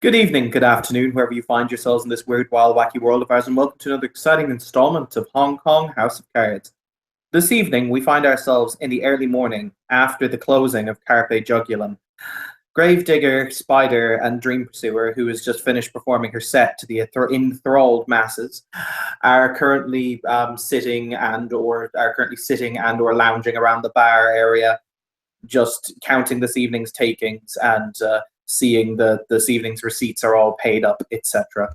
Good evening, good afternoon, wherever you find yourselves in this weird, wild, wacky world of ours, and welcome to another exciting installment of Hong Kong House of Cards. This evening, we find ourselves in the early morning after the closing of Carpe Jugulum. Gravedigger, Spider, and Dream Pursuer, who has just finished performing her set to the enthralled masses, are currently sitting and or lounging around the bar area, just counting this evening's takings and seeing this evening's receipts are all paid up, etc.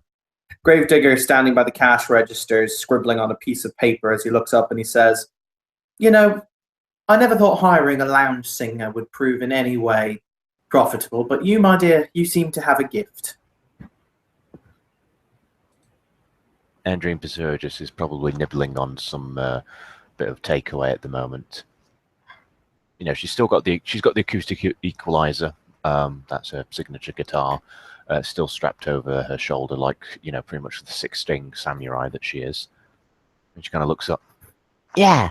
Gravedigger, standing by the cash registers, scribbling on a piece of paper as he looks up and he says, "You know, I never thought hiring a lounge singer would prove in any way profitable, but you, my dear, you seem to have a gift." And Dream Pursuer just is probably nibbling on some bit of takeaway at the moment. You know, she's got the acoustic equalizer. That's her signature guitar, still strapped over her shoulder, like pretty much the six-string samurai that she is. And she kind of looks up. Yeah.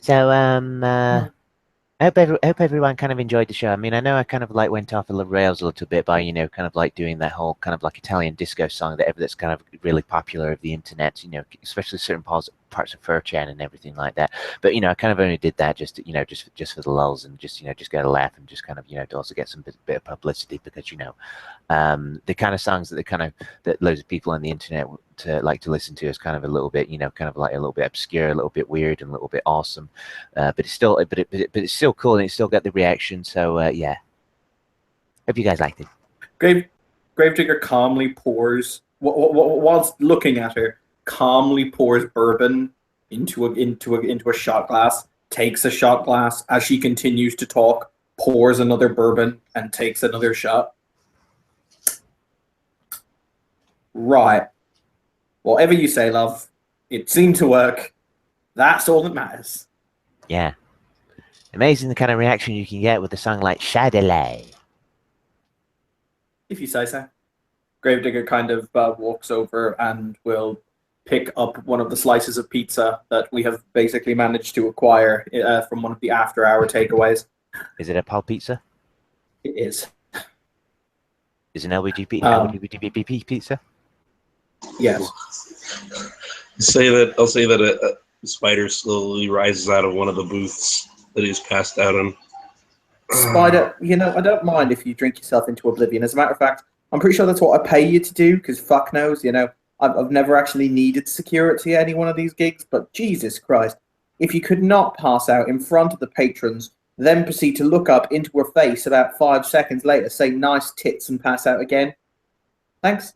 So I hope everyone kind of enjoyed the show. I mean, I know I kind of like went off the rails a little bit by kind of like doing that whole kind of like Italian disco song that's kind of really popular of the internet. Especially certain parts of 4chan and everything like that. But I kind of only did that just just for the lulz and just get a laugh and just kind of to also get some bit of publicity because the kind of songs that loads of people on the internet like to listen to is kind of a little bit kind of like a little bit obscure, a little bit weird, and a little bit awesome. But it's still cool and it's still got the reaction. So yeah, hope you guys liked it. Gravedigger calmly pours, whilst looking at her, calmly pours bourbon into a shot glass, takes a shot glass as she continues to talk, pours another bourbon and takes another shot. Right. Whatever you say, love. It seemed to work. That's all that matters. Yeah. Amazing the kind of reaction you can get with a song like Chatelet. If you say so. Gravedigger kind of walks over and will pick up one of the slices of pizza that we have basically managed to acquire from one of the after-hour takeaways. Is it a Pal pizza? It is. Is it an LBGP pizza? Yes. I'll say that a spider slowly rises out of one of the booths that he's passed out on. Spider, I don't mind if you drink yourself into oblivion. As a matter of fact, I'm pretty sure that's what I pay you to do, because fuck knows, I've never actually needed security at any one of these gigs, but Jesus Christ, if you could not pass out in front of the patrons, then proceed to look up into her face about 5 seconds later, say nice tits, and pass out again. Thanks.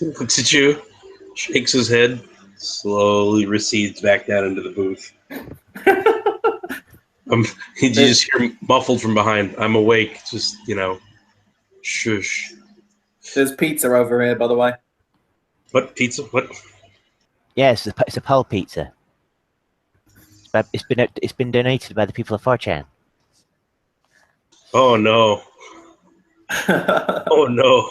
Looks at you, shakes his head, slowly recedes back down into the booth. You just hear muffled from behind. I'm awake. Just, shush. There's pizza over here, by the way. What pizza? What? Yeah, it's a Pal pizza. It's been donated by the people of 4chan. Oh no! Oh no!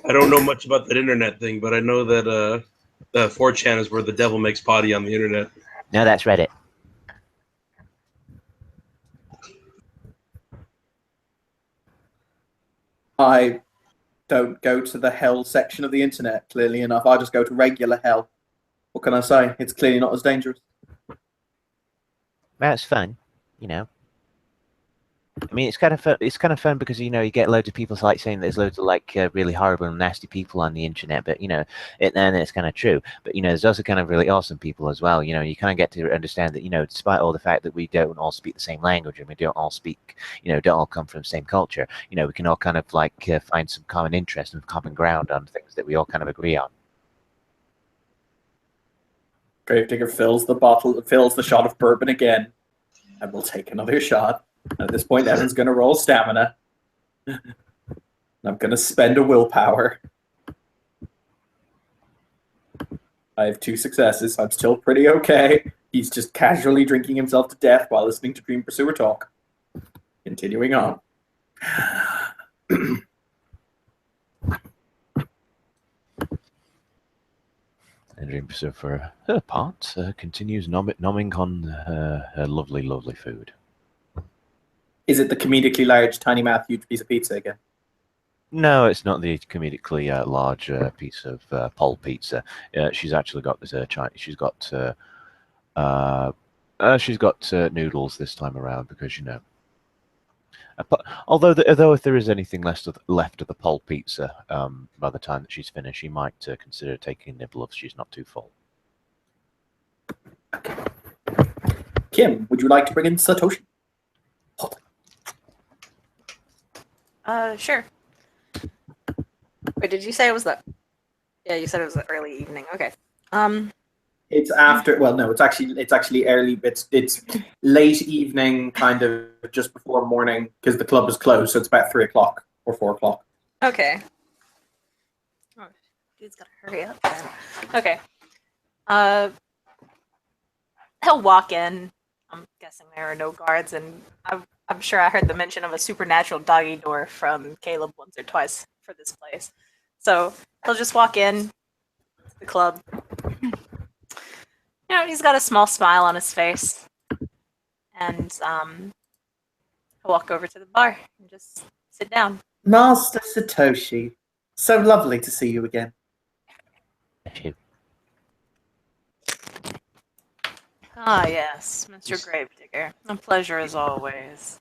I don't know much about that internet thing, but I know that 4chan is where the devil makes potty on the internet. No, that's Reddit. I don't go to the hell section of the internet, clearly enough. I just go to regular hell. What can I say? It's clearly not as dangerous. Well, it's fun, I mean, it's kind of fun because you get loads of people like saying there's loads of like really horrible and nasty people on the internet, but and it's kind of true. But there's also kind of really awesome people as well. You kind of get to understand that despite all the fact that we don't all speak the same language and we don't all speak, don't all come from the same culture. We can all kind of like find some common interest and common ground on things that we all kind of agree on. Gravedigger fills the shot of bourbon again, and we'll take another shot. At this point, Evan's going to roll stamina. I'm going to spend a willpower. I have 2 successes. I'm still pretty okay. He's just casually drinking himself to death while listening to Dream Pursuer talk. Continuing on. And Dream Pursuer, for her part, continues nomming on her lovely, lovely food. Is it the comedically large, tiny mouth, huge piece of pizza again? No, it's not the comedically large piece of pole pizza. She's actually got this She's got noodles this time around because although if there is anything left of the pole pizza, by the time that she's finished, she might consider taking a nibble if she's not too full. Kim, would you like to bring in Satoshi? Sure. Wait, did you say it was the? Yeah, you said it was the early evening. Okay. It's after. Well, no, it's actually early. It's late evening, kind of just before morning, because the club is closed. So it's about 3 o'clock or 4 o'clock. Okay. Oh, dude's gotta hurry up then. Okay. He'll walk in. I'm guessing there are no guards, and I'm sure I heard the mention of a supernatural doggy door from Caleb once or twice for this place. So he'll just walk in to the club. He's got a small smile on his face, and he'll walk over to the bar and just sit down. Master Satoshi, so lovely to see you again. Bless you. Ah, yes, Mr. Gravedigger. A pleasure as always.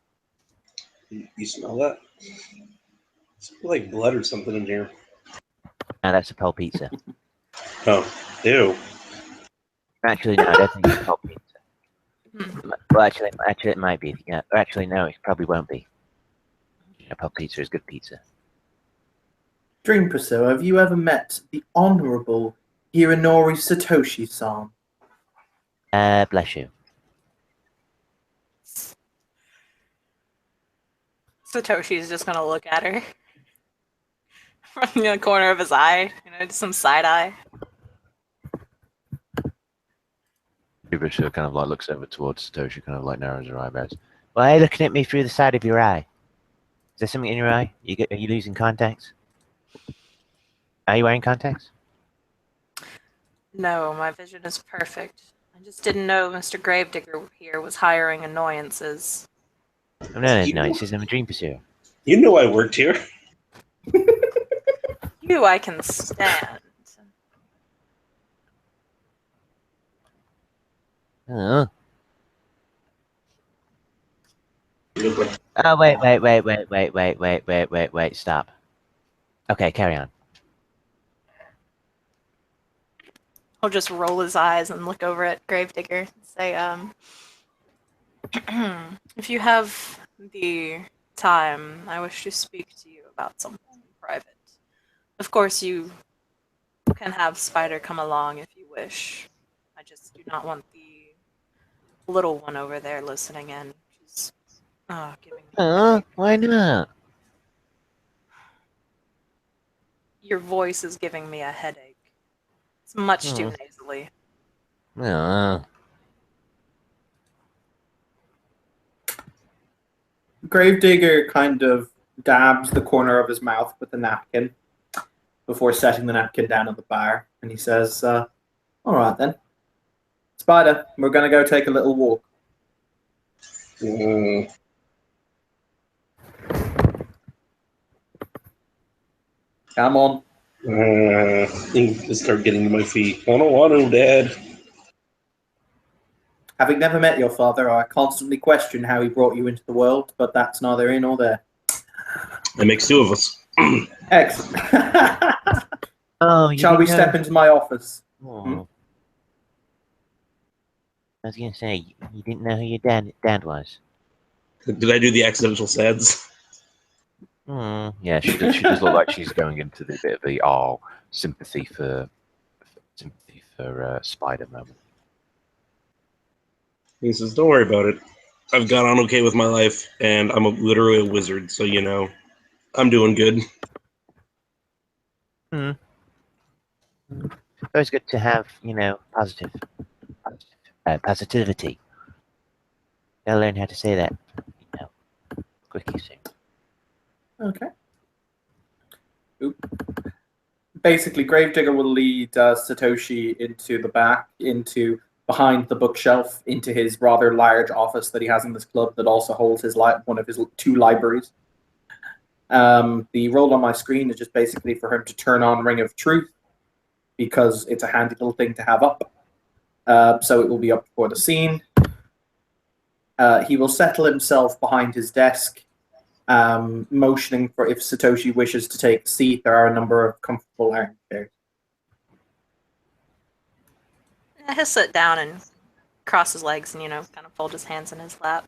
You smell that? It's like blood or something in here. No, that's a pole pizza. Oh, ew. Actually, no, I don't think it's pole pizza. Well, actually, it might be. Yeah. Or actually, no, it probably won't be. Pole pizza is good pizza. Dream Pursuer, have you ever met the Honorable Hironori Satoshi-san? Bless you. Satoshi's just gonna look at her from the corner of his eye, just some side eye. Rubisha kind of like looks over towards Satoshi, kind of like narrows her eyebrows. Why are you looking at me through the side of your eye? Is there something in your eye? Are you losing contacts? Are you wearing contacts? No, my vision is perfect. I just didn't know Mr. Gravedigger here was hiring annoyances. I'm not annoyances. I'm a dream pursuer. You know I worked here. You I can stand. Oh. You look like Oh, wait, stop. Okay, carry on. He'll just roll his eyes and look over at Gravedigger and say, if you have the time, I wish to speak to you about something private. Of course, you can have Spider come along if you wish. I just do not want the little one over there listening in. She's giving me Why not? Your voice is giving me a headache. It's much too nasally. Gravedigger kind of dabs the corner of his mouth with a napkin before setting the napkin down on the bar, and he says, all right then. Spider, we're going to go take a little walk. Come on. I start getting to my feet. I don't want to, Dad. Having never met your father, I constantly question how he brought you into the world, but that's neither in nor there. That makes two of us. Excellent. Oh, Shall we step into my office? Oh. I was going to say, you didn't know who your dad was. Did I do the accidental sads? Yeah, she does look like she's going into the bit of the sympathy for Spider moment. He says, "Don't worry about it. I've got on okay with my life, and I'm literally a wizard, so I'm doing good." Always good to have, positivity. Gotta learn how to say that, quickly soon. Okay. Basically, Gravedigger will lead Satoshi into the back, into behind the bookshelf into his rather large office that he has in this club that also holds his one of his 2 libraries. The roll on my screen is just basically for him to turn on Ring of Truth because it's a handy little thing to have up. So it will be up for the scene. He will settle himself behind his desk, motioning for if Satoshi wishes to take a seat. There are a number of comfortable armchairs. He'll sit down and cross his legs and, kind of fold his hands in his lap.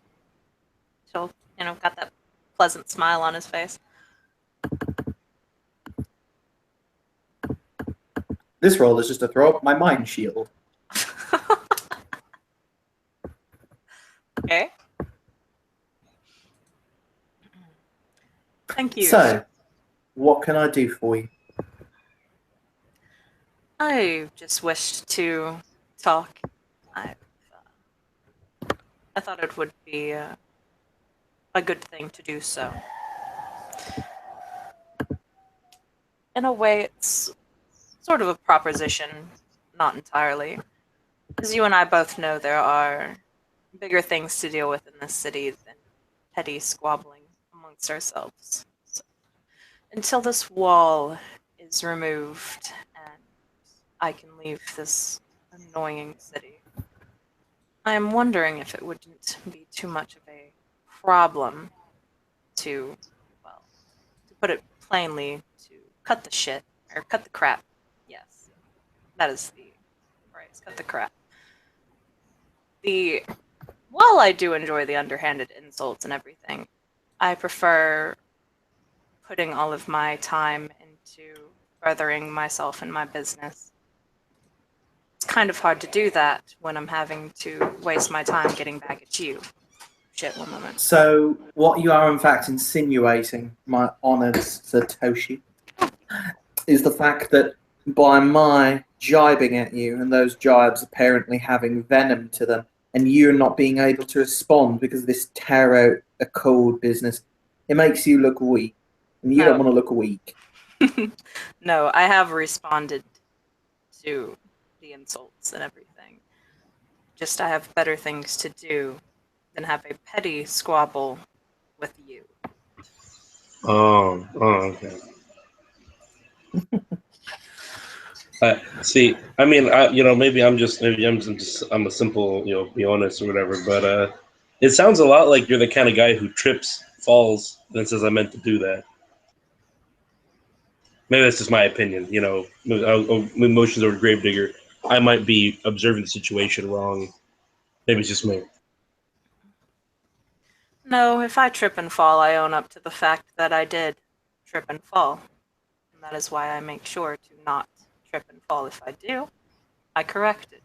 He'll, got that pleasant smile on his face. This roll is just to throw up my mind shield. Okay. Thank you. So, what can I do for you? I just wished to talk. I thought it would be a good thing to do so. In a way, it's sort of a proposition, not entirely. As you and I both know, there are bigger things to deal with in this city than petty squabbling amongst ourselves. So, until this wall is removed and I can leave this annoying city, I am wondering if it wouldn't be too much of a problem to put it plainly, to cut the shit, or cut the crap. Yes, that is the phrase, cut the crap. While I do enjoy the underhanded insults and everything, I prefer putting all of my time into furthering myself and my business. It's kind of hard to do that when I'm having to waste my time getting back at you. Shit, one moment. So, what you are in fact insinuating, my honoured Satoshi, is the fact that by my jibing at you, and those jibes apparently having venom to them, and you're not being able to respond because of this tarot code business, it makes you look weak. And you don't want to look weak. No, I have responded to the insults and everything. Just I have better things to do than have a petty squabble with you. Oh, okay. See, I mean, maybe I'm a simple, be honest or whatever, but it sounds a lot like you're the kind of guy who trips, falls, and says, I meant to do that. Maybe that's just my opinion, emotions over Gravedigger. I might be observing the situation wrong. Maybe it's just me. No, if I trip and fall, I own up to the fact that I did trip and fall. And that is why I make sure to not trip and fall. If I do, I correct it.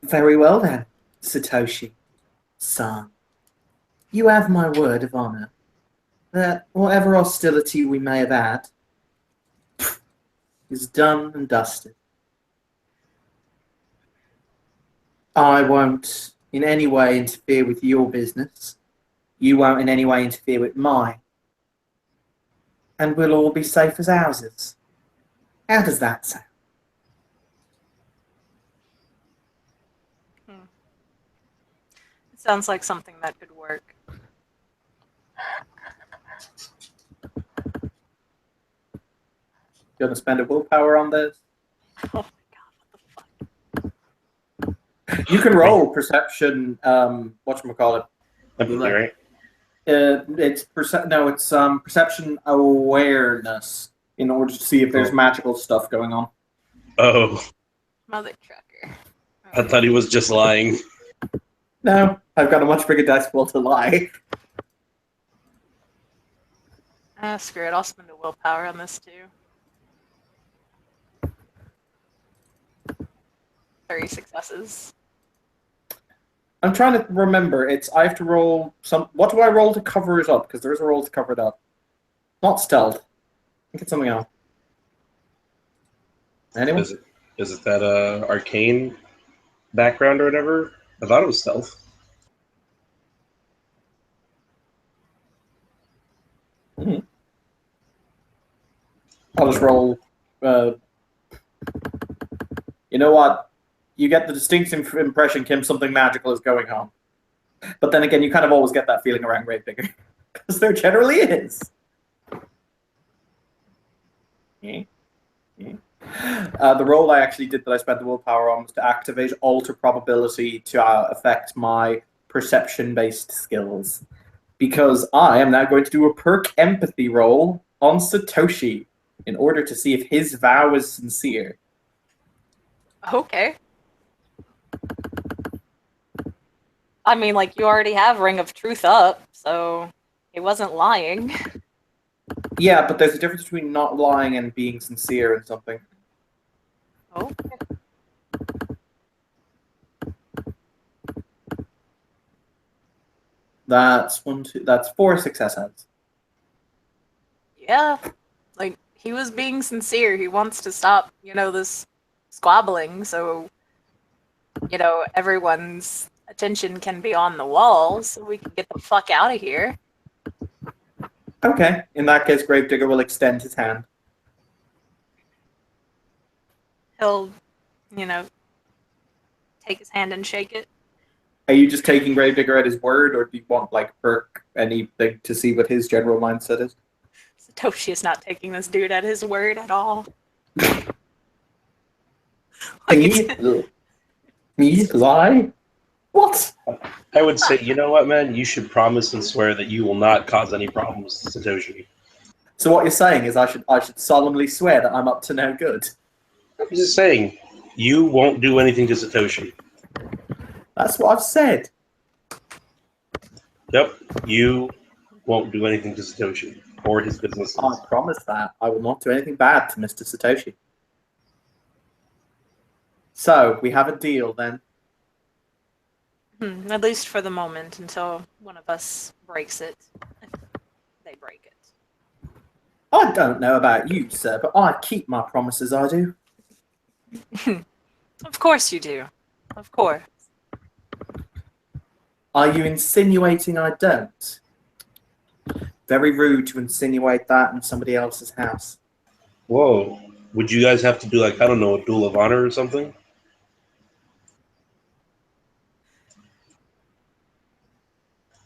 Very well then, Satoshi-san. You have my word of honour that whatever hostility we may have had is done and dusted. I won't in any way interfere with your business. You won't in any way interfere with mine. And we'll all be safe as houses. How does that sound? It sounds like something that could work. You want to spend a willpower on this? Oh my god, what the fuck? You can roll perception, whatchamacallit. Right? It's perception awareness in order to see if there's magical stuff going on. Oh, Mother trucker. I thought he was just lying. No, I've got a much bigger dice pool to lie. Screw it, I'll spend a willpower on this too. 30 successes. I'm trying to remember. I have to roll some. What do I roll to cover it up? Because there is a roll to cover it up. Not stealth. I think it's something else. Anyone? Is it that arcane background or whatever? I thought it was stealth. I'll just roll You know what? You get the distinct impression, Kim, something magical is going on. But then again, you kind of always get that feeling around Gravedigger. Because there generally is. The role I actually did that I spent the willpower on was to activate alter probability to affect my perception-based skills. Because I am now going to do a perk empathy roll on Satoshi in order to see if his vow is sincere. Okay. I mean, like, you already have Ring of Truth up, so he wasn't lying. Yeah, but there's a difference between not lying and being sincere in something. Oh. That's 4 success heads. Yeah. Like, he was being sincere. He wants to stop, this squabbling, so, everyone's attention can be on the wall, so we can get the fuck out of here. Okay, in that case, Gravedigger will extend his hand. He'll, take his hand and shake it. Are you just taking Gravedigger at his word, or do you want, perk anything to see what his general mindset is? Satoshi is not taking this dude at his word at all. Me lie? What? I would say, you know what, man? You should promise and swear that you will not cause any problems to Satoshi. So what you're saying is I should solemnly swear that I'm up to no good. I'm just saying, you won't do anything to Satoshi. That's what I've said. Yep, you won't do anything to Satoshi or his businesses. I promise that. I will not do anything bad to Mr. Satoshi. So, we have a deal then. At least for the moment, until one of us breaks it. If they break it. I don't know about you, sir, but I keep my promises, I do. Of course you do. Of course. Are you insinuating I don't? Very rude to insinuate that in somebody else's house. Whoa. Would you guys have to do, I don't know, a duel of honor or something?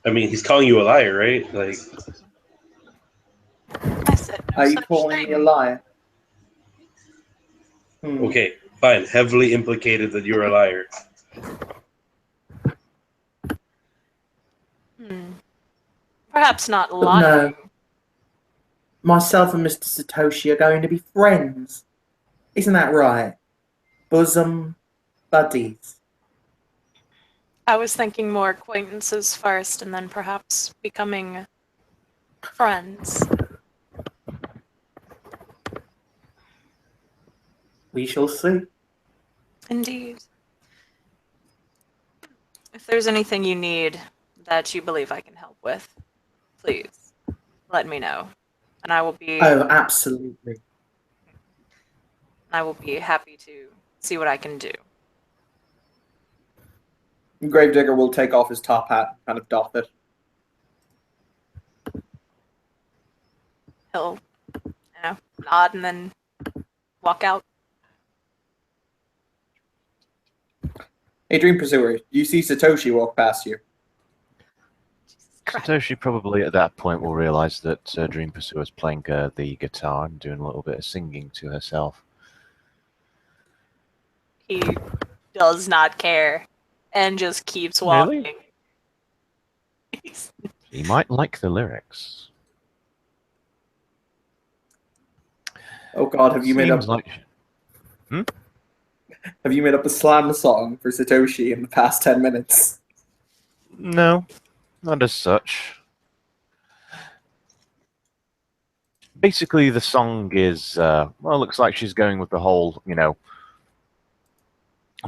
I mean, he's calling you a liar, right? I said no Are you such calling thing. me a liar? Okay, fine. Heavily implicated that you're a liar. Perhaps not But lying. no. Myself and Mr. Satoshi are going to be friends. Isn't that right? Bosom buddies. I was thinking more acquaintances first, and then perhaps becoming friends. We shall see. Indeed. If there's anything you need that you believe I can help with, please let me know, and I will be Absolutely. happy to see what I can do. Gravedigger will take off his top hat and kind of doff it. He'll, nod and then walk out. Hey, Dream Pursuer, you see Satoshi walk past you. Christ. Satoshi probably at that point will realize that Dream Pursuer is playing the guitar and doing a little bit of singing to herself. He does not care and just keeps walking. Really? He might like the lyrics. Oh God, have you made up? Seems like Have you made up a slam song for Satoshi in the past 10 minutes? no, not as such. Basically, the song is looks like she's going with the whole,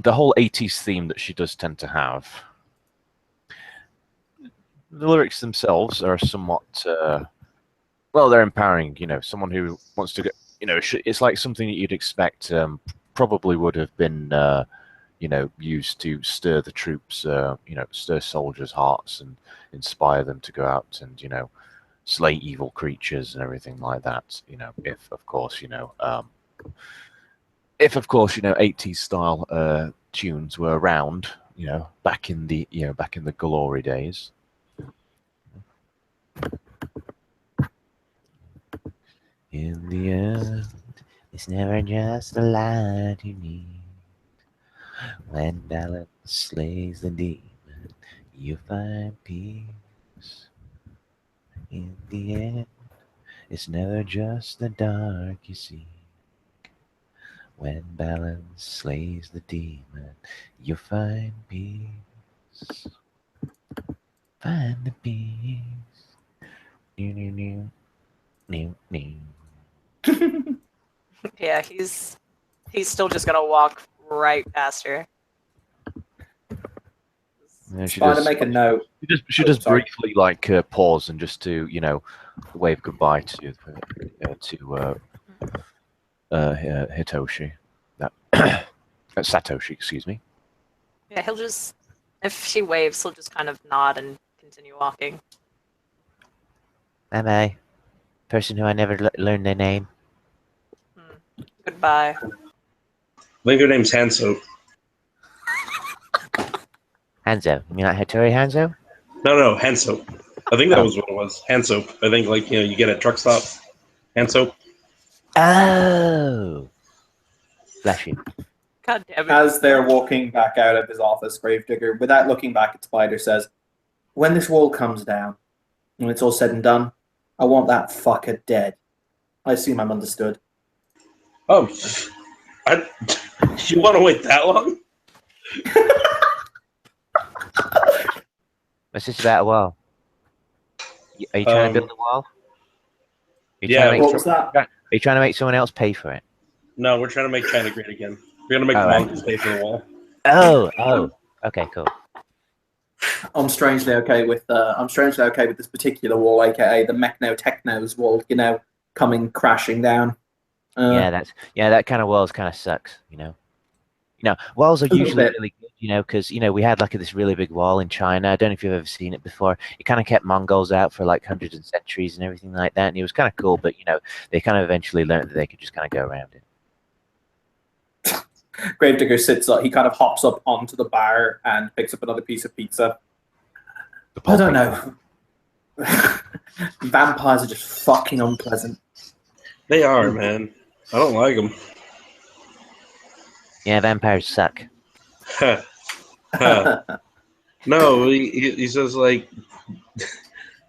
the whole 80s theme that she does tend to have. The lyrics themselves are somewhat, they're empowering. Someone who wants to get, it's like something that you'd expect. Probably would have been, used to stir the troops, stir soldiers' hearts and inspire them to go out and, slay evil creatures and everything like that. If, of course, if of course 80s style tunes were around, back in the glory days. In the end, it's never just the light you need. When balance slays the demon, you find peace. In the end, it's never just the dark you see. When balance slays the demon, you find peace. Find the peace. New, new, new, new, new. Yeah, he's still just gonna walk right past her. And she Spider, just, make a note. she just Sorry. briefly pause and just to wave goodbye to Hitoshi, that Satoshi, excuse me. Yeah, he'll just, if she waves, he'll just kind of nod and continue walking. Bye-bye. Person who I never learned their name. Goodbye. I think her name's Hanso. Hanzo. You mean like Hattori Hanzo? No, Hanso. I think that Oh. was what it was. Hanso. I think you get at truck stop. Hanso. Oh! Bless you. God damn it. As they're walking back out of his office, Gravedigger, without looking back at Spider, says, "When this wall comes down, when it's all said and done, I want that fucker dead." I assume I'm understood. Oh, you want to wait that long? What's this about a wall? Are you trying to build a wall? Are you yeah, trying to What make was that? Are you trying to make someone else pay for it? No, we're trying to make China great again. We're gonna make the Alright. monkeys pay for the wall. Oh. Okay, cool. I'm strangely okay with this particular wall, aka the Mechno Techno's wall. Coming crashing down. That kind of walls kind of sucks. Walls are little usually bit. really good. Because we had this really big wall in China. I don't know if you've ever seen it before. It kind of kept Mongols out for hundreds of centuries and everything like that, and it was kind of cool. But they kind of eventually learned that they could just kind of go around it. Gravedigger sits up. He kind of hops up onto the bar and picks up another piece of pizza. I don't know. Vampires are just fucking unpleasant. They are, man. I don't like them. Yeah, vampires suck. No, he says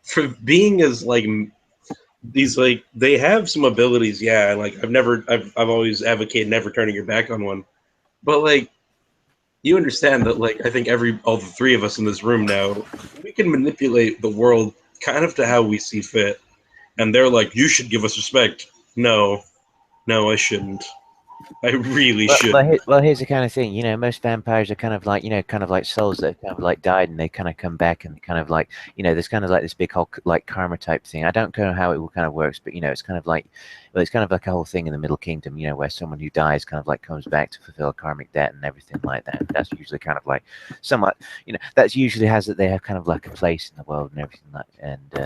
for being as these they have some abilities, yeah. I've always advocated never turning your back on one, but you understand that I think all the three of us in this room now, we can manipulate the world kind of to how we see fit, and they're like, you should give us respect. No, I shouldn't. I really shouldn't. Well, here's the kind of thing. Most vampires are kind of like souls that have kind of died, and they kind of come back, and kind of there's kind of this big whole karma type thing. I don't know how it kind of works, but it's kind of it's kind of like a whole thing in the Middle Kingdom, where someone who dies kind of comes back to fulfill a karmic debt and everything like that. That's usually kind of somewhat, that's usually has that they have kind of a place in the world and everything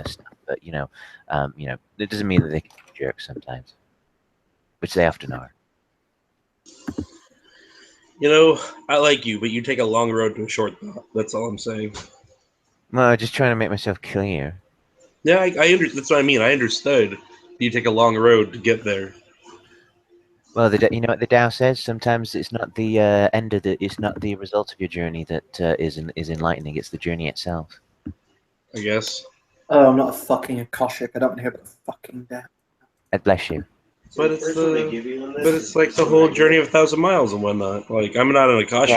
stuff. But it doesn't mean that they can be jerks sometimes, which they often are. I like you, but you take a long road to a short thought. That's all I'm saying. Well, I'm just trying to make myself clear. Yeah, that's what I mean. I understood. You take a long road to get there. Well, you know what the Tao says. Sometimes it's not the it's not the result of your journey that is enlightening. It's the journey itself. I guess. Oh, I'm not a fucking Akashic. I don't want to hear about the fucking death. God bless you. But it's the whole journey of 1,000 miles and whatnot. I'm not an Akashic.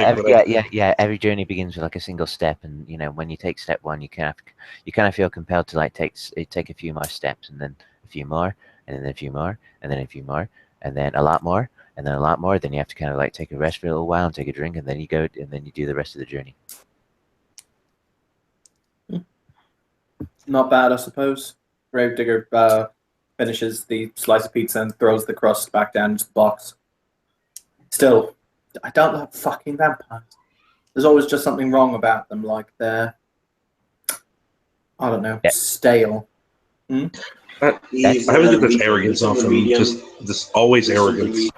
Yeah. Every journey begins with a single step, and when you take step one, you kind of feel compelled to take a few more steps, and then a few more, and then a few more, and then a few more, and then a lot more, and then a lot more. Then you have to kind of take a rest for a little while and take a drink, and then you go, and then you do the rest of the journey. Not bad, I suppose. Gravedigger finishes the slice of pizza and throws the crust back down into the box. Still, I don't like fucking vampires. There's always just something wrong about them, they're, I don't know, stale. I haven't get this arrogance off him. Just this always arrogance.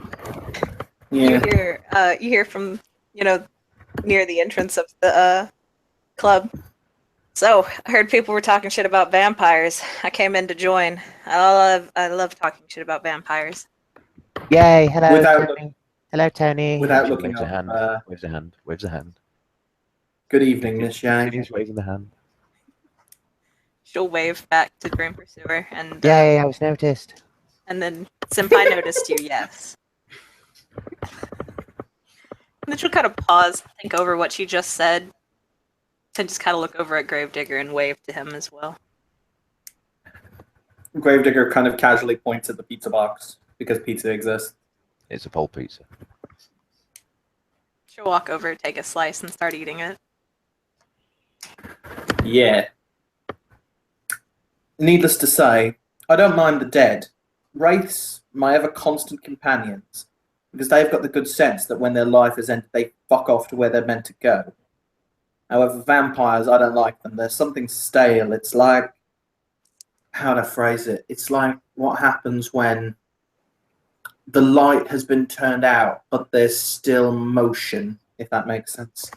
Yeah. You hear from near the entrance of the club. So I heard people were talking shit about vampires. I came in to join. I love talking shit about vampires. Yay! Hello, Without Tony. Hello, Tony. Without She looking waves a up, hand. Waves a hand. Waves a hand. good evening, Miss Yang. Continues waving the hand. She'll wave back to Dream Pursuer, and Yay! I was noticed. and then Senpai noticed you. Yes. And then she'll kind of pause, think over what she just said, and just kind of look over at Gravedigger and wave to him as well. Gravedigger kind of casually points at the pizza box because pizza exists. It's a pole pizza. She'll walk over, take a slice, and start eating it. Yeah. Needless to say, I don't mind the dead. Wraiths, my ever constant companions, because they've got the good sense that when their life is ended, they fuck off to where they're meant to go. However, vampires, I don't like them. There's something stale. It's like, how to phrase it? It's like what happens when the light has been turned out, but there's still motion, if that makes sense.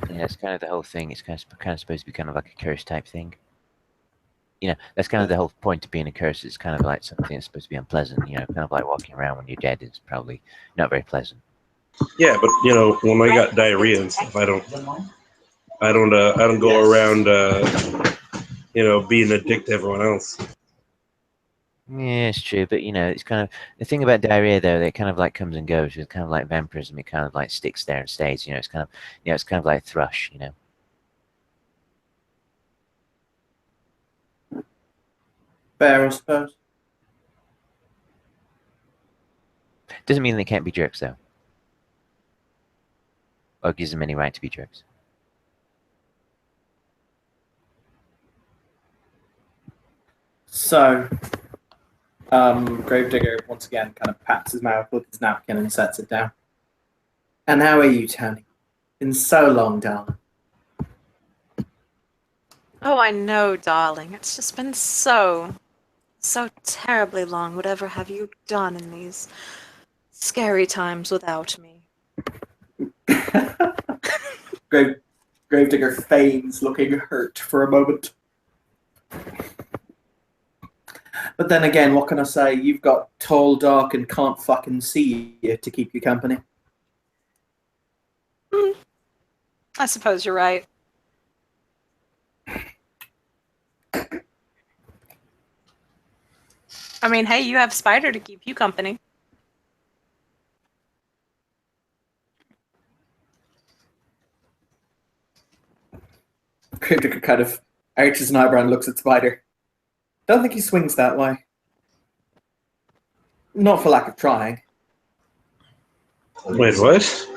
Yeah, it's kind of the whole thing. It's kind of supposed to be kind of like a curse type thing. You know, that's kind of the whole point of being a curse. It's kind of like something that's supposed to be unpleasant. You know, kind of like walking around when you're dead is probably not very pleasant. Yeah, but when I got diarrhea and stuff, I don't go around being a dick to everyone else. Yeah, it's true, but it's kind of the thing about diarrhea though. That it kind of like comes and goes. It's kind of like vampirism. It kind of like sticks there and stays. It's kind of it's kind of like thrush. Fair, I suppose. Doesn't mean they can't be jerks though, or gives them any right to be jerks. So, Gravedigger once again kind of pats his mouth with his napkin and sets it down. And how are you, Tony? Been so long, darling. Oh, I know, darling. It's just been so terribly long. Whatever have you done in these scary times without me? Gravedigger feigns looking hurt for a moment. But then again, what can I say? You've got tall, dark, and can't fucking see you to keep you company. I suppose you're right. I mean, hey, you have Spider to keep you company. Gravedigger kind of arches an eyebrow and looks at Spider. Don't think he swings that way. Not for lack of trying. Wait, what?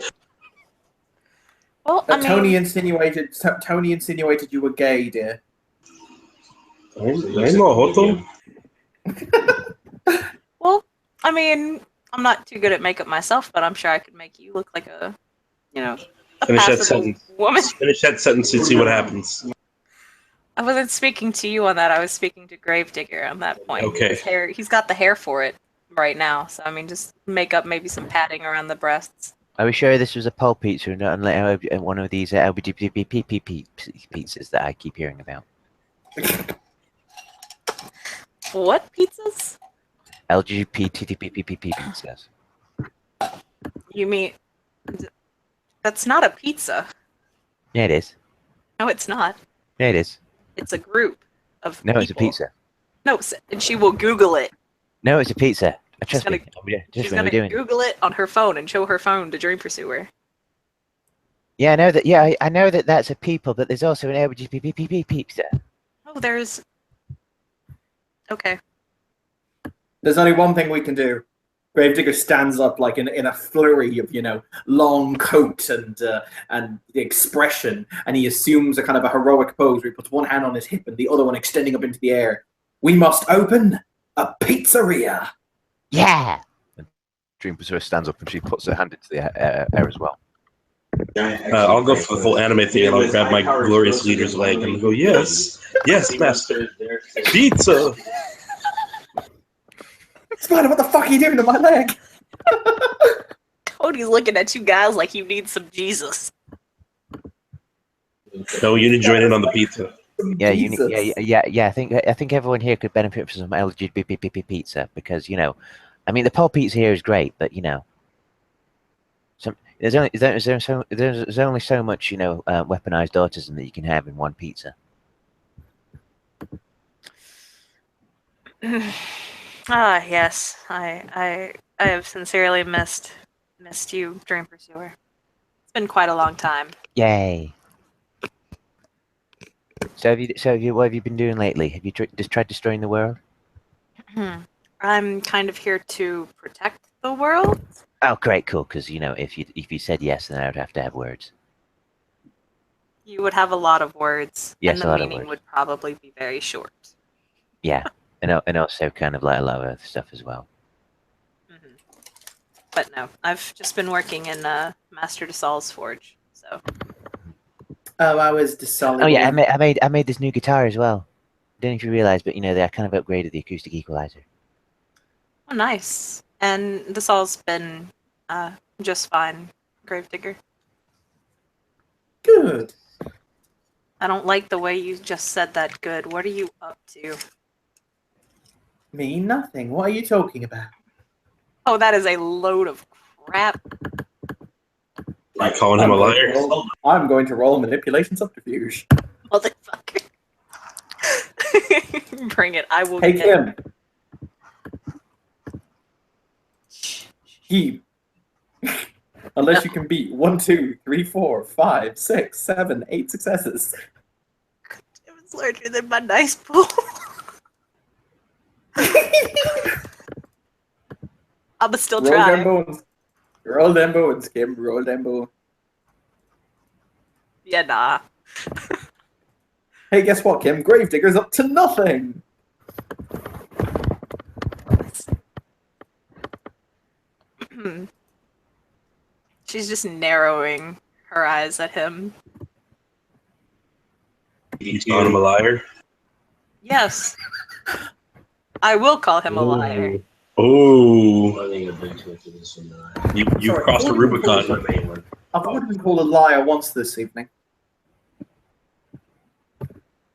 Well, I Tony mean, insinuated you were gay, dear. I'm not hotel. well, I mean, I'm not too good at makeup myself, but I'm sure I could make you look like a Finish that passable sentence. woman. Finish that sentence and see what happens. I wasn't speaking to you on that. I was speaking to Gravedigger on that point. Okay. His hair, he's got the hair for it right now. So, I mean, just make up maybe some padding around the breasts. Are we sure this was a pole pizza and not unlike one of these LGBT pizzas that I keep hearing about? What pizzas? LGBT pizzas. You mean... That's not a pizza. Yeah, it is. No, it's not. Yeah, it is. It's a group of No, people. it's a pizza. No, and she will Google it. No, it's a pizza. Trust gonna- me. She's going to Google it on her phone and show her phone to Dream Pursuer. Yeah, I know that. Yeah, I know that that's a people, but there's also an LGBT pizza. Oh, there's... Okay. There's only one thing we can do. Gravedigger stands up like in a flurry of long coat and the expression, and he assumes a kind of a heroic pose where he puts one hand on his hip and the other one extending up into the air. We must open a pizzeria. Yeah. Dream Pursuer stands up and she puts her hand into the air as well. I'll go for the full anime thing and I'll grab my glorious leader's leg and go, yes, master. Pizza. Spider, what the fuck are you doing to my leg? Cody's looking at you guys like you need some Jesus. No, you need to join in on the pizza. Yeah, Jesus. I think everyone here could benefit from some LGBT pizza because I mean the pole pizza here is great, but there's only so much weaponized autism that you can have in one pizza. Yes, I have sincerely missed you, Dream Pursuer. It's been quite a long time. Yay! What have you been doing lately? Have you just tried destroying the world? I'm kind of here to protect the world. Oh, great, cool. Because if you said yes, then I would have to have words. You would have a lot of words, Yes, and a the lot of meaning words. would probably be very short. Yeah, and also kind of like a lot of other stuff as well. Mm-hmm. But no, I've just been working in Master DeSaul's forge. So. Oh, I was dissolving. Oh yeah, I made this new guitar as well. Don't know if you realize, but they kind of upgraded the acoustic equalizer. Oh, nice. And DeSaul's been just fine, Gravedigger. Good. I don't like the way you just said that. Good. What are you up to? Me, nothing. What are you talking about? Oh, that is a load of crap. Like calling him a liar. I'm going to roll manipulation subterfuge. Motherfucker. Bring it. I will Hey, get Kim. He. Unless you can beat 1, 2, 3, 4, 5, 6, 7, 8 successes. It was larger than my dice pool. I'ma still Roll them try. bones. Roll them bones, Kim. Roll them bones. Yeah, nah. Hey, guess what, Kim? Gravedigger's up to nothing. She's just narrowing her eyes at him. You calling him a liar? Yes. I will call him a liar. Oh, you Sorry, crossed the what do you Rubicon. I've already been called a liar once this evening.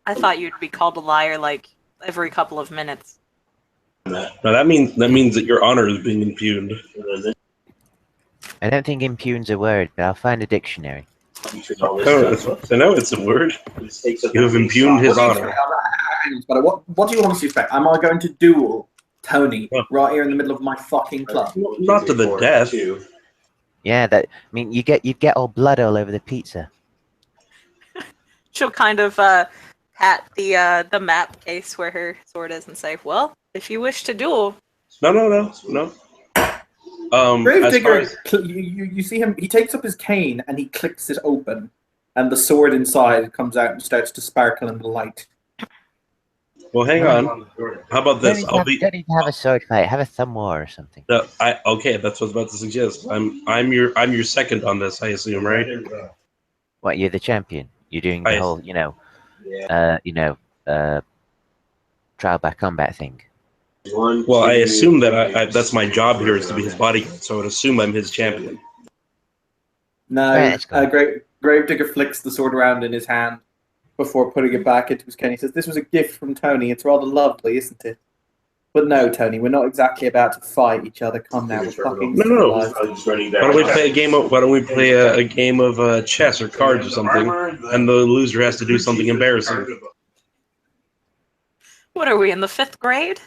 I thought you'd be called a liar like every couple of minutes. No, that means that your honor is being impugned. I don't think impugns a word, but I'll find a dictionary. Oh, I know it's a word. You have impugned his honor. But what do you honestly expect? Am I going to duel Tony right here in the middle of my fucking club? Not to the death. Yeah, you get all blood all over the pizza. She'll kind of pat the map case where her sword is and say, "Well, if you wish to duel." No. As Gravedigger, far as, you see him, he takes up his cane and he clicks it open, and the sword inside comes out and starts to sparkle in the light. well, hang on. How about this? Don't need to have a sword fight. Have a thumb war or something. Okay, that's what I was about to suggest. I'm your second on this, I assume, right? What, you're the champion? You're doing the whole, trial by combat thing. Well, I assume that that's my job here is to be his bodyguard, so I would assume I'm his champion. No, Right, Gravedigger flicks the sword around in his hand before putting it back into his cane. He says, "This was a gift from Tony. It's rather lovely, isn't it? But no, Tony, we're not exactly about to fight each other. Come now, we're fucking No. civilized." Why don't we play a game of chess or cards or something, and the loser has to do something embarrassing? What are we in the 5th grade?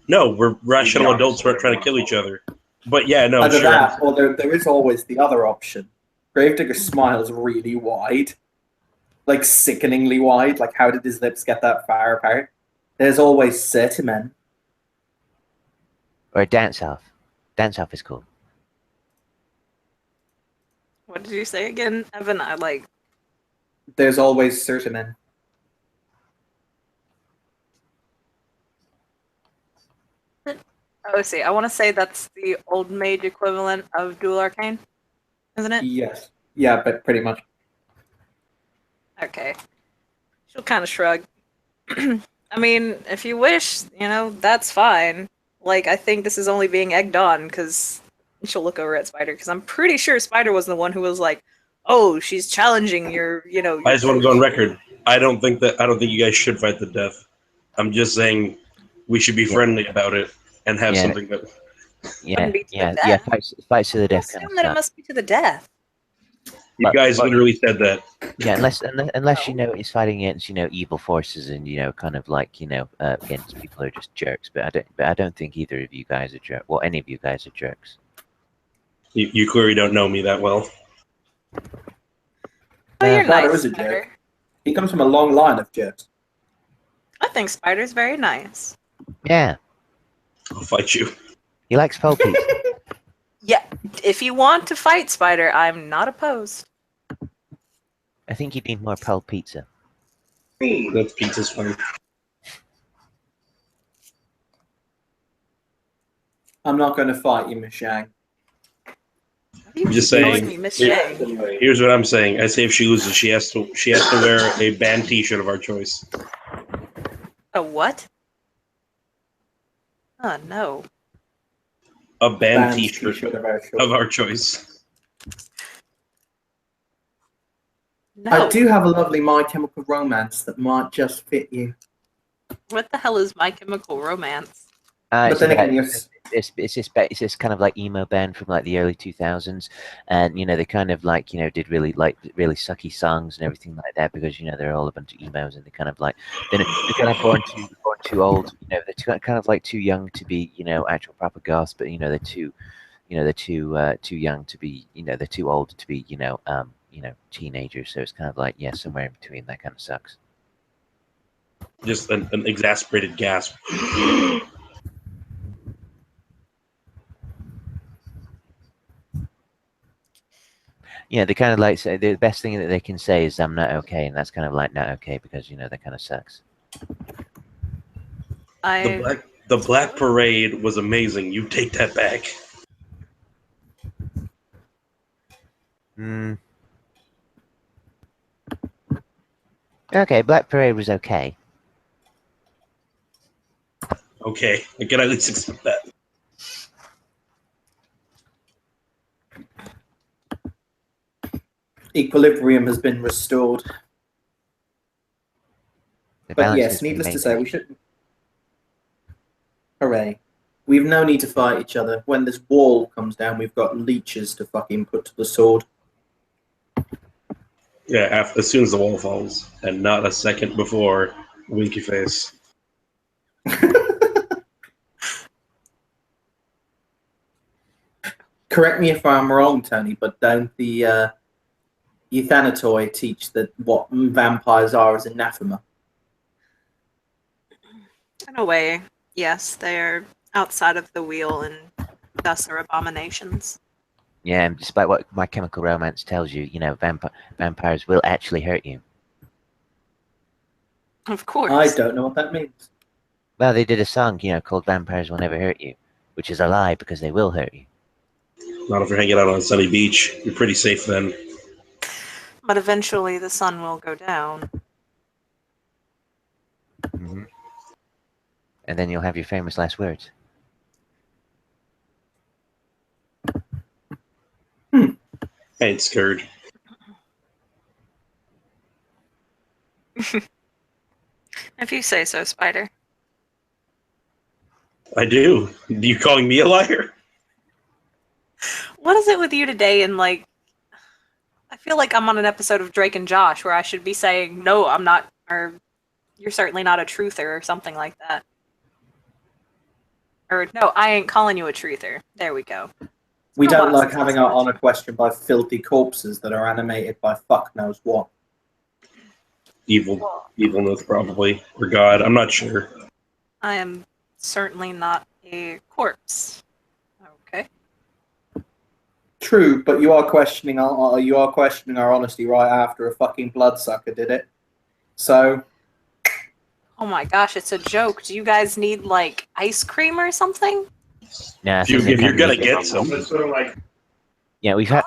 No, we're rational adults who are trying to kill each other. But yeah, no, Either sure. that, or there is always the other option. Gravedigger smiles really wide, like sickeningly wide. Like, how did his lips get that far apart? There's always Certimen. Or a dance off. Dance off is cool. What did you say again, Evan? There's always Certimen. Oh, see, I want to say that's the old mage equivalent of Dual Arcane, isn't it? Yes. Yeah, but pretty much. Okay. She'll kind of shrug. I mean, if you wish, that's fine. like, I think this is only being egged on because she'll look over at Spider because I'm pretty sure Spider was the one who was like, "Oh, she's challenging your, I just want to go on record. I don't think you guys should fight the death. I'm just saying we should be friendly about it and have Yeah. something that Yeah, Wouldn't be to the yeah, death. fights to the death kind Assume of that it stuff. must be to the death. you guys literally said that. Yeah, unless you know he's fighting against evil forces and kind of like against people who are just jerks. But I don't think either of you guys are jerks. Well, any of you guys are jerks. You clearly don't know me that well. Oh, you're Spider nice, is a jerk. Spider. He comes from a long line of jerks. I think Spider's very nice. Yeah, I'll fight you. he likes pole pizza. Yeah, if you want to fight Spider, I'm not opposed. I think he needs more pole pizza. That's pizza's fine. I'm not going to fight you, Miss Shang. I'm just calling saying. me Miss Shang. Here's what I'm saying. I say if she loses, she has to wear a band T-shirt of our choice. A what? Oh no. A band Band T-shirt t-shirt of our choice. of our choice. No. I do have a lovely My Chemical Romance that might just fit you. What the hell is My Chemical Romance? But It's then about- again, you're... it's this kind of like emo band from like the early 2000s, and they kind of like did really sucky songs and everything like that because they're all a bunch of emos and they kind of like they're kind of born too old, they're kind of like too young to be actual proper goths, but they're too too young to be they're too old to be teenagers, so it's kind of like somewhere in between. That kind of sucks. Just an exasperated gasp. They kind of like say the best thing that they can say is "I'm not okay," and that's kind of like not okay because that kind of sucks. The Black Parade was amazing. You take that back. Okay, Black Parade was okay. Okay, I can at least accept that. Equilibrium has been restored. The But balance yes, has been needless to say, we maintained. should... Hooray. We've no need to fight each other. When this wall comes down, we've got leeches to fucking put to the sword. Yeah, as soon as the wall falls, and not a second before Winky Face. Correct me if I'm wrong, Tony, but don't the Euthanatoi teach that what vampires are is anathema? In a way, yes, they're outside of the wheel and thus are abominations. Yeah, and despite what My Chemical Romance tells you, vampires will actually hurt you. Of course. I don't know what that means. Well, they did a song, called "Vampires Will Never Hurt You," which is a lie because they will hurt you. Not if you're hanging out on a sunny beach. You're pretty safe then. But eventually the sun will go down. Mm-hmm. And then you'll have your famous last words. I ain't scared. If you say so, Spider. I do. You calling me a liar? What is it with you today and like I feel like I'm on an episode of Drake and Josh where I should be saying, no, I'm not, or you're certainly not a truther or something like that. Or, no, I ain't calling you a truther. There we go. We Oh, don't wow, like so having that's our much. honor questioned by filthy corpses that are animated by fuck knows what. Evilness, probably. Or God, I'm not sure. I am certainly not a corpse. Okay. True, but you are questioning our honesty right after a fucking bloodsucker did it. So Oh my gosh, it's a joke. Do you guys need, like, ice cream or something? Yeah, If you're gonna get some, it's sort of like Yeah, we've kind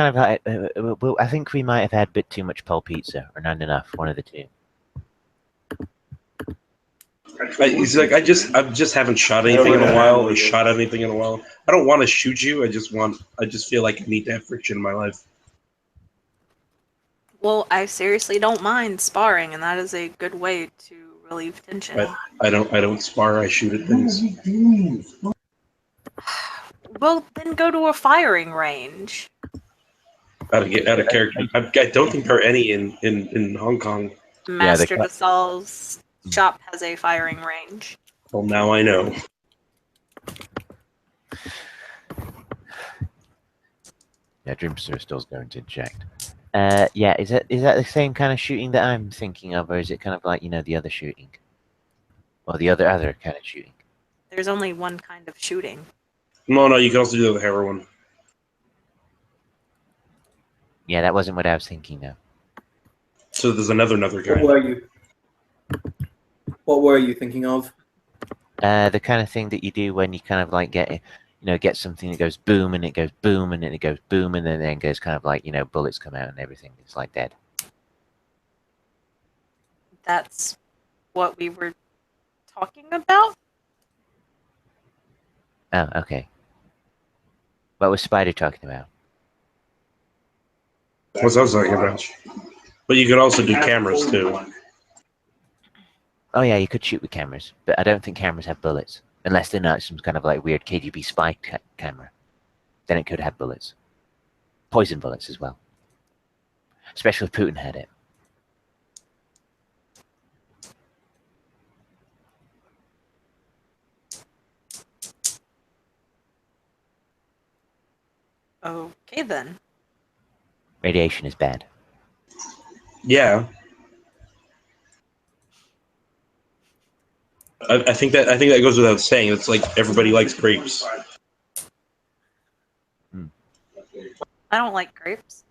of had. I think we might have had a bit too much pole pizza, or not enough. One of the two. He's like, I just haven't shot anything in a while, or shot anything in a while. I don't want to shoot you. I just feel like I need to have friction in my life. Well, I seriously don't mind sparring, and that is a good way to relieve tension. I don't spar. I shoot at things. Well, then go to a firing range. Gotta get out of character. I don't think there are any in Hong Kong. Master Vasal's shop has a firing range. Well, now I know. Yeah, Dream Pursuer still's going to inject. Yeah, is that the same kind of shooting that I'm thinking of, or is it kind of like, the other shooting? Or the other kind of shooting? There's only one kind of shooting. No, you can also do the heroin. Yeah, that wasn't what I was thinking, though. So there's another What kind. were you thinking of? The kind of thing that you do when you kind of like get something that goes boom, and it goes boom, and then it goes boom, and then goes kind of like, bullets come out and everything. It's like dead. That's what we were talking about? Oh, okay. What was Spider talking about? What's I was talking about? But you could also do cameras too. Oh yeah, you could shoot with cameras, but I don't think cameras have bullets. Unless they're not some kind of like weird KGB spy camera. Then it could have bullets. Poison bullets as well. Especially if Putin had it. Okay then. Radiation is bad. Yeah. I think that goes without saying. It's like everybody likes grapes. I don't like grapes.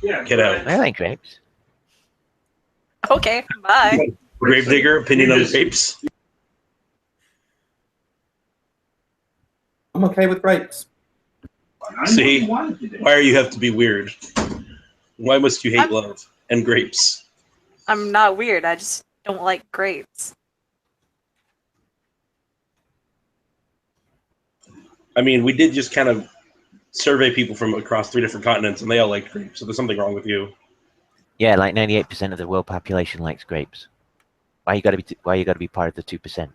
Get out. I like grapes. Okay, bye. Gravedigger, opinion on grapes? I'm okay with grapes. See? Why do you have to be weird? Why must you hate love and grapes? I'm not weird, I just don't like grapes. I mean, we did just kind of survey people from across 3 different continents, and they all liked grapes, so there's something wrong with you. Yeah, like 98% of the world population likes grapes. Why you gotta be part of the 2%?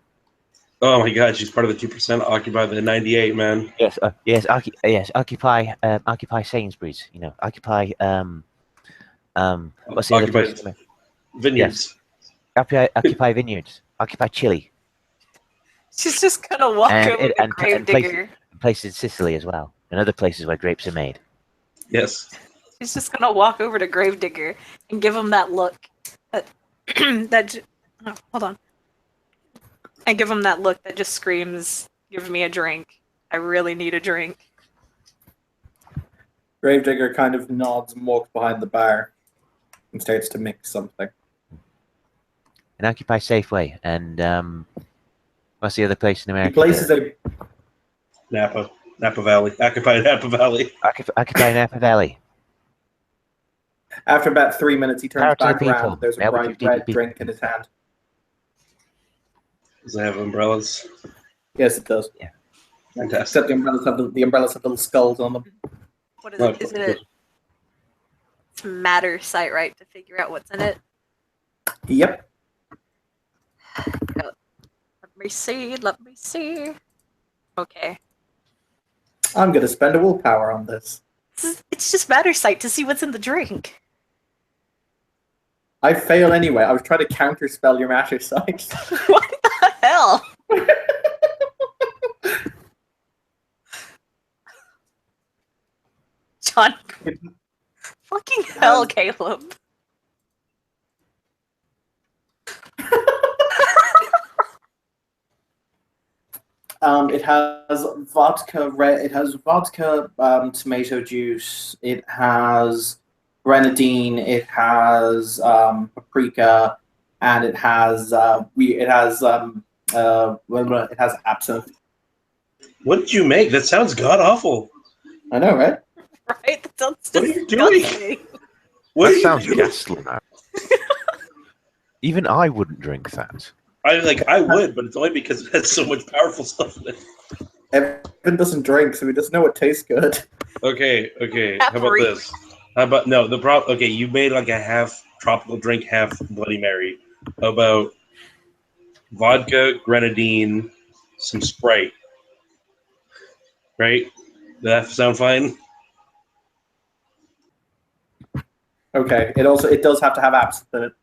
Oh my god, she's part of the 2%, occupy the 98, man. Yes, occupy Sainsbury's. Occupy what's the other place? Vineyards. Yes. Occupy Vineyards. Occupy Chile. She's just gonna walk over to Gravedigger. Places in Sicily as well, and other places where grapes are made. Yes. She's just gonna walk over to Gravedigger and give him that look. Hold on. And give him that look that just screams, "Give me a drink. I really need a drink." Gravedigger kind of nods and walks behind the bar and starts to mix something. And Occupy Safeway, and what's the other place in America? He places a Napa Valley. Occupy Napa Valley. Occupy Napa Valley. After about 3 minutes, he turns Power to back the people. around. There's a Now we bright can red people. drink in his hand. Does it have umbrellas? Yes, it does. Fantastic. Except the umbrellas have little skulls on them. What is it? Isn't it? It's matter sight, right? To figure out what's in it. Yep. Let me see. Let me see. Okay. I'm gonna spend a willpower on this. It's just matter sight to see what's in the drink. I fail anyway. I was trying to counterspell your matter sight. What the hell? John. Fucking hell, Caleb. It has vodka. It has vodka, tomato juice. It has grenadine. It has paprika, and it has absinthe. What did you make? That sounds god awful. I know, right? Right? That sounds What are you doing? disgusting. What are That you sounds doing? ghastly now. Even I wouldn't drink that. I would, but it's only because it has so much powerful stuff in it. Evan doesn't drink, so he doesn't know it tastes good. Okay. How about Half-reek. this? How about no? The problem. Okay, you made like a half tropical drink, half Bloody Mary. How about vodka, grenadine, some Sprite? Right? Does that sound fine? Okay. It does have to have absinthe in it.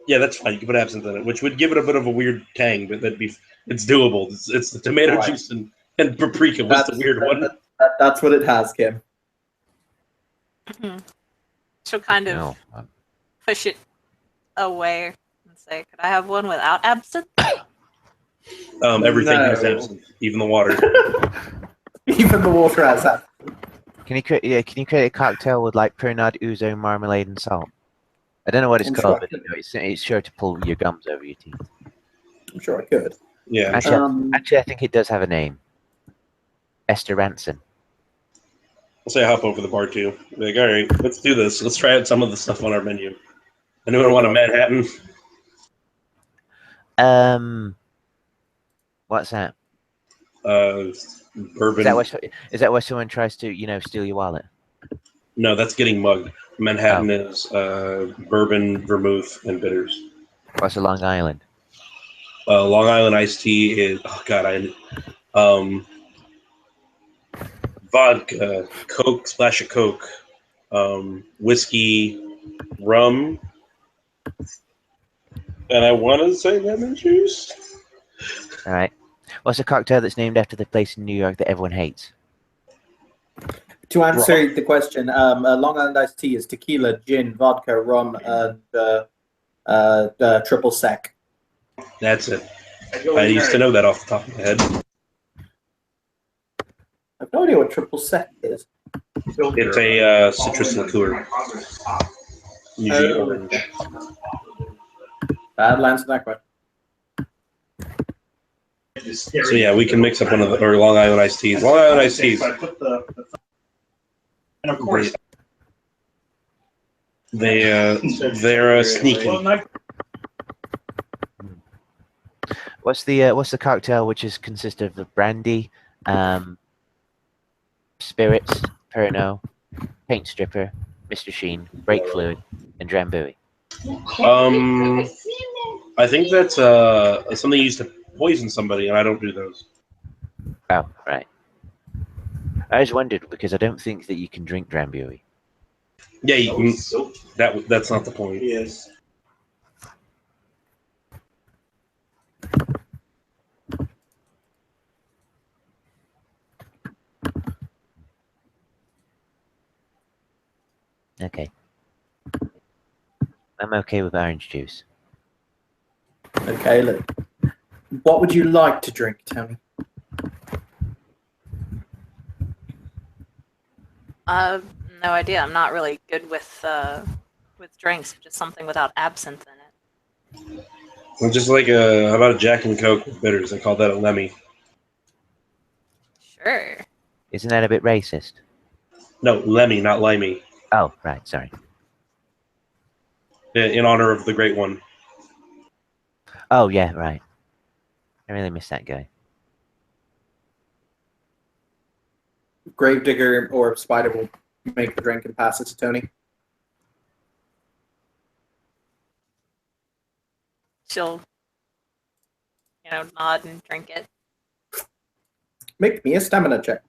Yeah, that's fine. You can put absinthe in it, which would give it a bit of a weird tang, but it's doable. It's the tomato Right. juice and paprika was the weird one. That's what it has, Kim. She'll kind of No, push it away and say, "Could I have one without absinthe?" Everything No. has absinthe, even the water. Even the water has that. Can you create a cocktail with like Pernod Ouzo, marmalade, and salt? I don't know what it's I'm called, sure I but it's sure to pull your gums over your teeth. I'm sure I could. Yeah. Actually, I think it does have a name. Esther Ranson. I'll say hop over the bar too. Like, all right, let's do this. Let's try out some of the stuff on our menu. Anyone want a Manhattan? What's that? Bourbon. Is that where someone tries to steal your wallet? No, that's getting mugged. Manhattan is bourbon, vermouth, and bitters. What's a Long Island? Long Island iced tea is vodka, Coke, splash of Coke, whiskey, rum, and I want to say lemon juice. All right. What's a cocktail that's named after the place in New York that everyone hates? To answer the question, Long Island iced tea is tequila, gin, vodka, rum, and triple sec. That's it. I used to know that off the top of my head. I have no idea what triple sec is. It's a citrus liqueur. Usually orange. Bad answer to that question. So yeah, we can mix up one of the Long Island iced teas. Long Island iced teas. And of course, They're sneaky. What's the cocktail which is consist of the brandy, spirits, Pernod, paint stripper, Mr. Sheen, brake fluid, and Drambuie? I think that's something used to poison somebody, and I don't do those. Oh, right. I just wondered because I don't think that you can drink Drambuie. Yeah, you can, that's not the point. yes. Okay. I'm okay with orange juice. Okay, look. What would you like to drink, Tony? No idea. I'm not really good with drinks. Just something without absinthe in it. Well, just like how about a Jack and Coke with bitters? They call that a Lemmy. Sure. Isn't that a bit racist? No, Lemmy, not Limey. Oh, right. Sorry. In honor of the great one. Oh, yeah, right. I really miss that guy. Gravedigger or Spider will make the drink and pass it to Tony. She'll, nod and drink it. Make me a stamina check.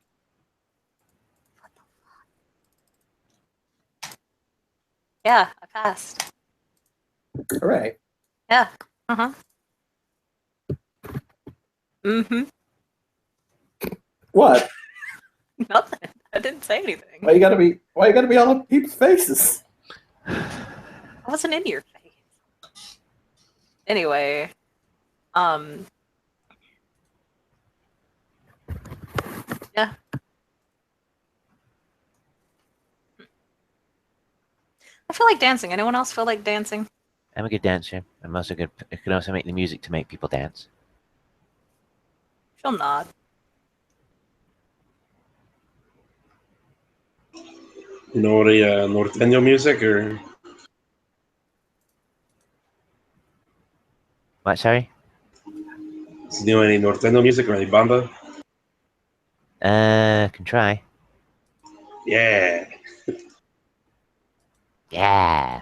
Yeah, I passed. Hooray. Yeah. Uh-huh. Mm-hmm. What? Nothing. I didn't say anything. Why you gotta be all up people's faces? I wasn't in your face. Anyway, yeah. I feel like dancing. Anyone else feel like dancing? I'm a good dancer. I'm also good. I can also make the music to make people dance. She'll nod. You know what a norteño music or What, sorry? Does he know any norteño music or any banda? Can try. Yeah. Yeah.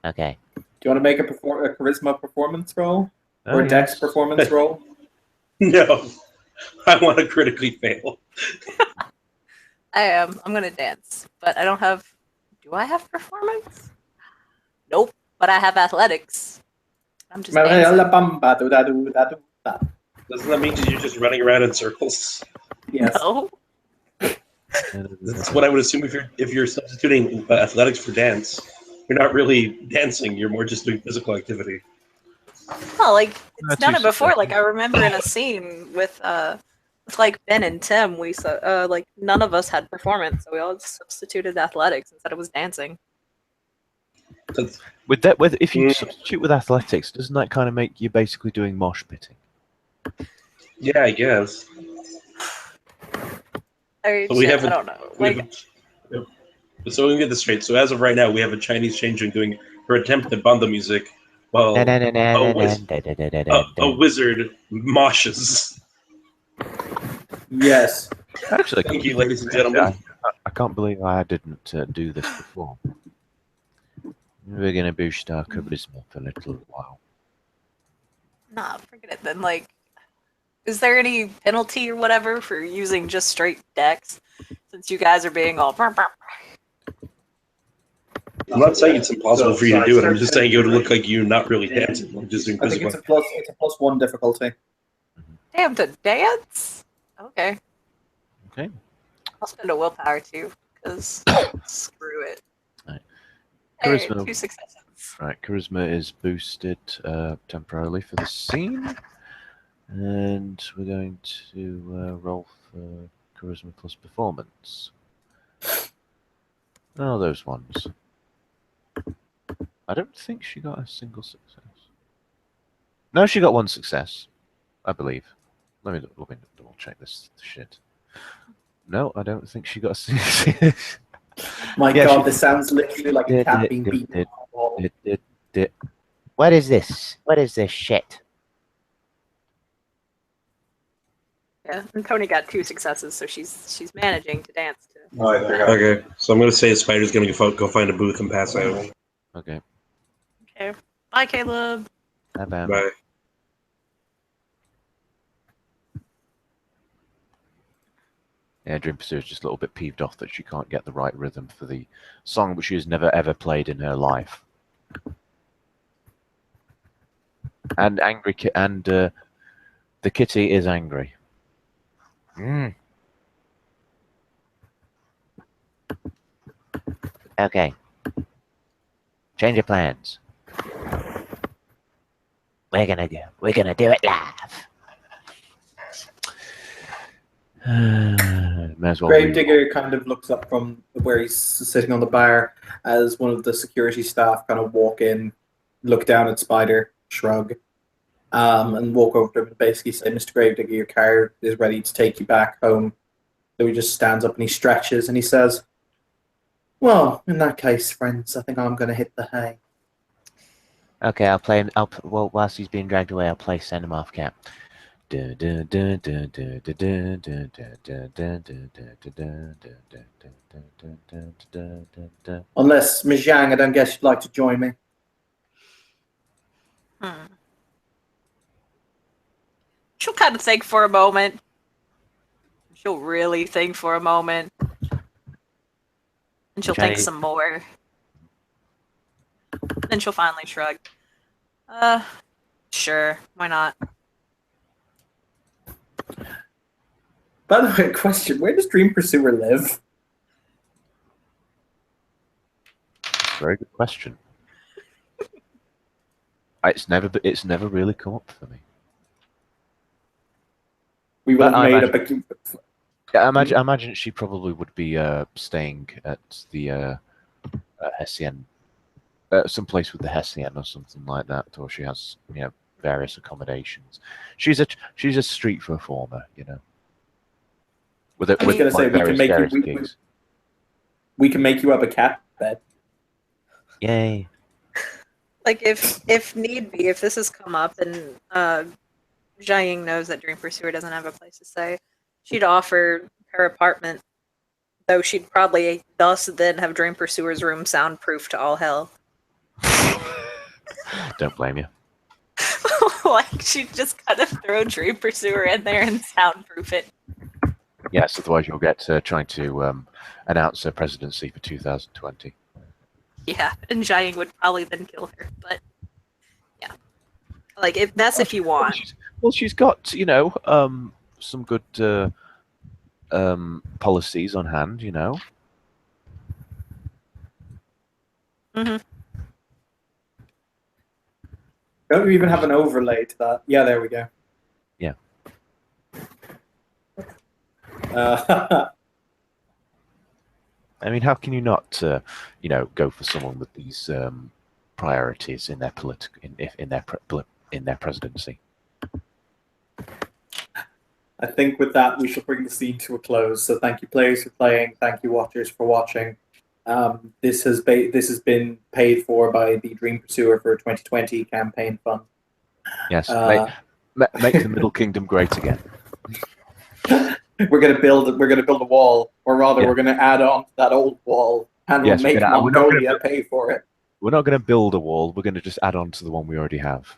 Okay. Do you want to make a charisma performance roll Oh, or a dex yes. performance roll? No. I want to critically fail. I am. I'm gonna dance, but I don't have. Do I have performance? Nope. But I have athletics. I'm just dancing. Doesn't that mean you're just running around in circles? Yes. No. That's what I would assume if you're substituting athletics for dance. You're not really dancing. You're more just doing physical activity. No, like No, it's done two it before. successes. Like I remember in a scene with like Ben and Tim, we saw like none of us had performance, so we all substituted athletics and said it was dancing. That's, With that, if you Mm. substitute with athletics, doesn't that kind of make you basically doing mosh pitting? yeah, I guess. I, So we I have don't know. We Like have so we can get this straight. So as of right now, we have a Chinese changeling doing her attempt at banda music, while a wizard moshes. Yes. Actually, Thank you, ladies and gentlemen. I can't believe I didn't do this before. We're going to boost our charisma for a little while. nah, forget it then. Like, is there any penalty or whatever for using just straight dex? Since you guys are being all. I'm not saying it's impossible for you to do it. I'm just saying it would look like you not really dancing, like just doing I think physical. it's a +1 difficulty. Damn, to dance? Okay. Okay. I'll spend a willpower too, because screw it. Right. Hey, Charisma. 2 successes. Right, charisma is boosted temporarily for the scene. And we're going to roll for charisma plus performance. Oh, those ones. I don't think she got a single success. No, she got one success, I believe. Let me double check this shit. No, I don't think she got a single. My Yeah, God, she- this sounds literally like a cat being beaten. It- on the wall. it- What is this? What is this shit? Yeah, and Tony got 2 successes, so she's managing to dance to. Okay, so I'm gonna say a spider's gonna go find a booth and pass out. Okay. Okay. Bye, Caleb. Bye-bye. Bye. Yeah, Dream Pursuer is just a little bit peeved off that she can't get the right rhythm for the song which she has never ever played in her life. And the kitty is angry. Okay. Change of plans. We're gonna do it live. May as well Gravedigger kind of looks up from where he's sitting on the bar as one of the security staff kind of walk in, look down at Spider, shrug, and walk over to him and basically say, "Mr. Gravedigger, your car is ready to take you back home." So he just stands up and he stretches and he says, "Well, in that case, friends, I think I'm going to hit the hay." Okay, well, whilst he's being dragged away, I'll play Send Him Off Cat. Unless, Ms. Zhang, I don't guess you'd like to join me. She'll kind of think for a moment. She'll really think for a moment. And she'll think Okay. some more. Then she'll finally shrug. Sure, why not? By the way, question, where does Dream Pursuer live? Very good question. It's never really come up for me. We would But I have made a... Yeah, I imagine she probably would be staying at the Hessian, someplace with the Hessian or something like that, or she has various accommodations. She's a street performer, With I was gonna say, we can make you- gigs. We can make you up a cat bed. Yay. Like if need be, if this has come up and Jiaying knows that Dream Pursuer doesn't have a place to stay. She'd offer her apartment, though she'd probably thus then have Dream Pursuer's room soundproof to all hell. Don't blame you. Like, she'd just kind of throw Dream Pursuer in there and soundproof it. Yes, otherwise you'll get trying to announce a presidency for 2020. Yeah, and Jiaying would probably then kill her, but yeah. Like, if you want. Well, she's got, you know, some good policies on hand, you know. Mm-hmm. Don't you even have an overlay to that? Yeah, there we go. Yeah. I mean, how can you not, you know, go for someone with these priorities in their in their presidency? I think with that, we shall bring the scene to a close. So thank you, players, for playing. Thank you, watchers, for watching. This has been paid for by the Dream Pursuer for 2020 campaign fund. Yes, make the Middle Kingdom great again. We're gonna build a wall, or rather, Yeah. we're gonna add on to that old wall, and Yes, we'll make we're not gonna Mongolia pay for it. We're not going to build a wall. We're going to just add on to the one we already have.